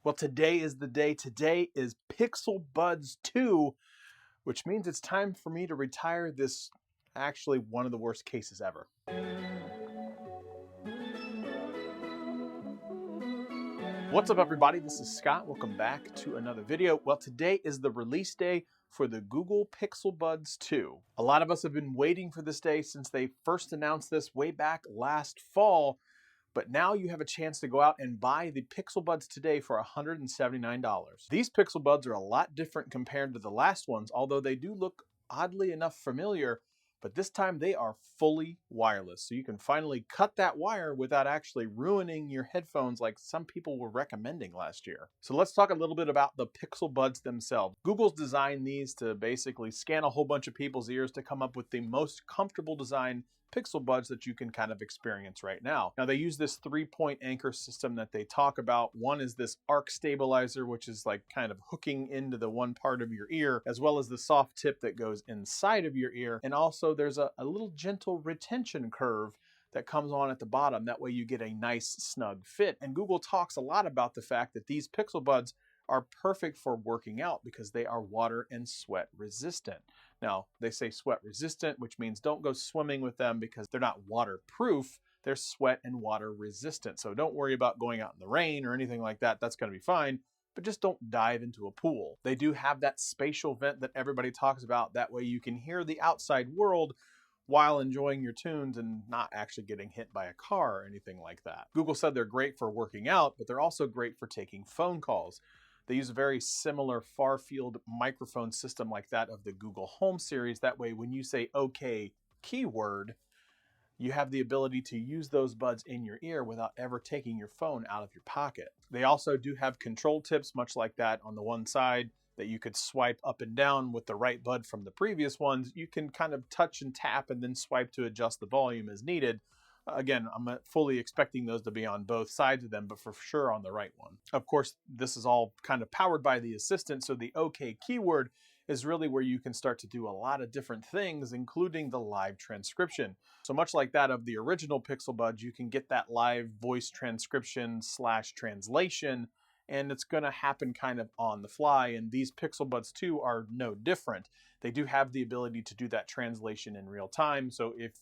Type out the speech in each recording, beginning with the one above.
Well, today is the day. Today is Pixel Buds 2, which means it's time for me to retire this actually one of the worst cases ever. What's up, everybody? This is Scott. Welcome back to another video. Well, today is the release day for the Google Pixel Buds 2. A lot of us have been waiting for this day since they first announced this way back last fall. But now you have a chance to go out and buy the Pixel Buds today for $179. These Pixel Buds are a lot different compared to the last ones, although they do look oddly enough familiar, but this time they are fully wireless. So you can finally cut that wire without actually ruining your headphones like some people were recommending last year. So let's talk a little bit about the Pixel Buds themselves. Google's designed these to basically scan a whole bunch of people's ears to come up with the most comfortable design Pixel Buds that you can kind of experience right now. Now they use this 3-point anchor system that they talk about. One is this arc stabilizer, which is like kind of hooking into the one part of your ear, as well as the soft tip that goes inside of your ear. And also there's a little gentle retention curve that comes on at the bottom. That way you get a nice snug fit. And Google talks a lot about the fact that these Pixel Buds are perfect for working out because they are water and sweat resistant. Now, they say sweat resistant, which means don't go swimming with them because they're not waterproof. They're sweat and water resistant. So don't worry about going out in the rain or anything like that. That's going to be fine, but just don't dive into a pool. They do have that spatial vent that everybody talks about. That way you can hear the outside world while enjoying your tunes and not actually getting hit by a car or anything like that. Google said they're great for working out, but they're also great for taking phone calls. They use a very similar far field microphone system like that of the Google Home series. That way, when you say OK keyword, you have the ability to use those buds in your ear without ever taking your phone out of your pocket. They also do have control tips, much like that on the one side, that you could swipe up and down with the right bud from the previous ones. You can kind of touch and tap and then swipe to adjust the volume as needed. Again, I'm fully expecting those to be on both sides of them, but for sure on the right one. Of course, this is all kind of powered by the assistant, so the OK keyword is really where you can start to do a lot of different things, including the live transcription. So much like that of the original Pixel Buds, you can get that live voice transcription / translation, and it's going to happen kind of on the fly, and these Pixel Buds 2 are no different. They do have the ability to do that translation in real time, so if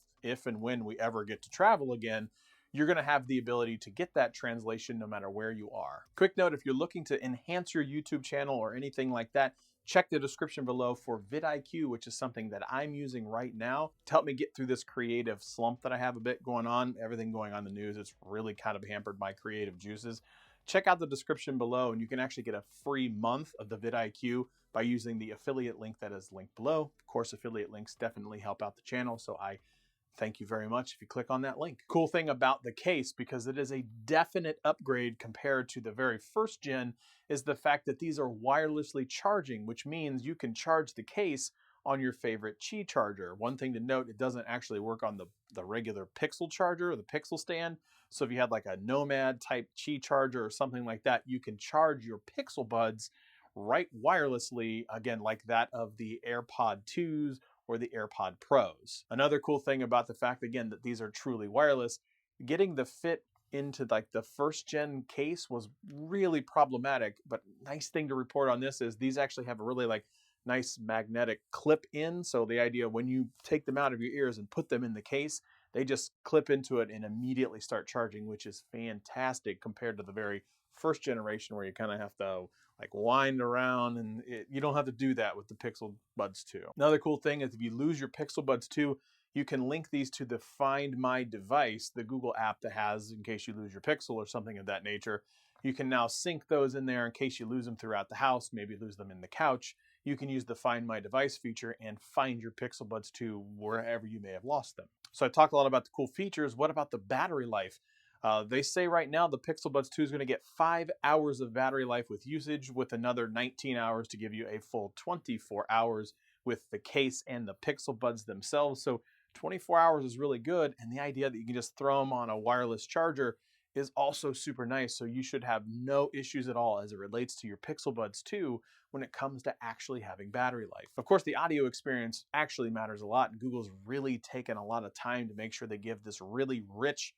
and when we ever get to travel again, you're going to have the ability to get that translation no matter where you are. Quick note, if you're looking to enhance your YouTube channel or anything like that, check the description below for vidIQ, which is something that I'm using right now to help me get through this creative slump that I have a bit going on. Everything going on in the news, it's really kind of hampered my creative juices. Check out the description below and you can actually get a free month of the vidIQ by using the affiliate link that is linked below. Of course, affiliate links definitely help out the channel, so I thank you very much if you click on that link. Cool thing about the case, because it is a definite upgrade compared to the very first gen, is the fact that these are wirelessly charging, which means you can charge the case on your favorite Qi charger. One thing to note, it doesn't actually work on the regular Pixel charger or the Pixel stand. So if you had like a Nomad type Qi charger or something like that, you can charge your Pixel Buds right wirelessly, again, like that of the AirPod 2s or the AirPod Pros. Another cool thing about the fact, again, that these are truly wireless, getting the fit into like the first gen case was really problematic, but nice thing to report on this is these actually have a really like nice magnetic clip in. So the idea when you take them out of your ears and put them in the case, they just clip into it and immediately start charging, which is fantastic compared to the very first generation where you kind of have to like wind around, and you don't have to do that with the Pixel Buds 2. Another cool thing is if you lose your Pixel Buds 2, you can link these to the Find My Device, the Google app that has in case you lose your Pixel or something of that nature. You can now sync those in there in case you lose them throughout the house, maybe lose them in the couch. You can use the Find My Device feature and find your Pixel Buds 2 wherever you may have lost them. So I talked a lot about the cool features. What about the battery life? They say right now the Pixel Buds 2 is going to get 5 hours of battery life with usage, with another 19 hours to give you a full 24 hours with the case and the Pixel Buds themselves. So 24 hours is really good, and the idea that you can just throw them on a wireless charger is also super nice. So you should have no issues at all as it relates to your Pixel Buds 2 when it comes to actually having battery life. Of course, the audio experience actually matters a lot, and Google's really taken a lot of time to make sure they give this really rich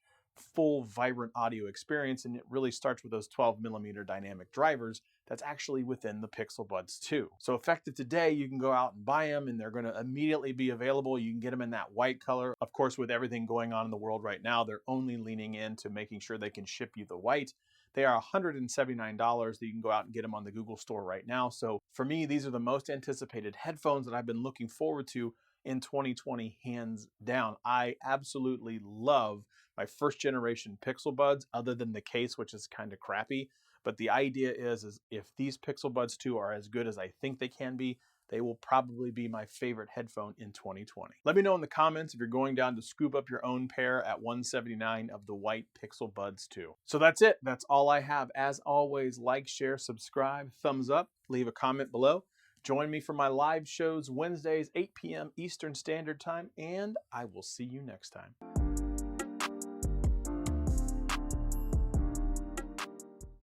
full vibrant audio experience, and it really starts with those 12mm dynamic drivers that's actually within the Pixel Buds 2. So effective today, you can go out and buy them, and they're going to immediately be available. You can get them in that white color. Of course, with everything going on in the world right now, they're only leaning into making sure they can ship you the white. They are $179 that you can go out and get them on the Google store right now. So for me, these are the most anticipated headphones that I've been looking forward to in 2020, hands down. I absolutely love my first generation Pixel Buds, other than the case, which is kind of crappy. But the idea is if these Pixel Buds 2 are as good as I think they can be, they will probably be my favorite headphone in 2020. Let me know in the comments if you're going down to scoop up your own pair at $179 of the white Pixel Buds 2. So that's it. That's all I have. As always, like, share, subscribe, thumbs up, leave a comment below. Join me for my live shows Wednesdays, 8 p.m. Eastern Standard Time, and I will see you next time.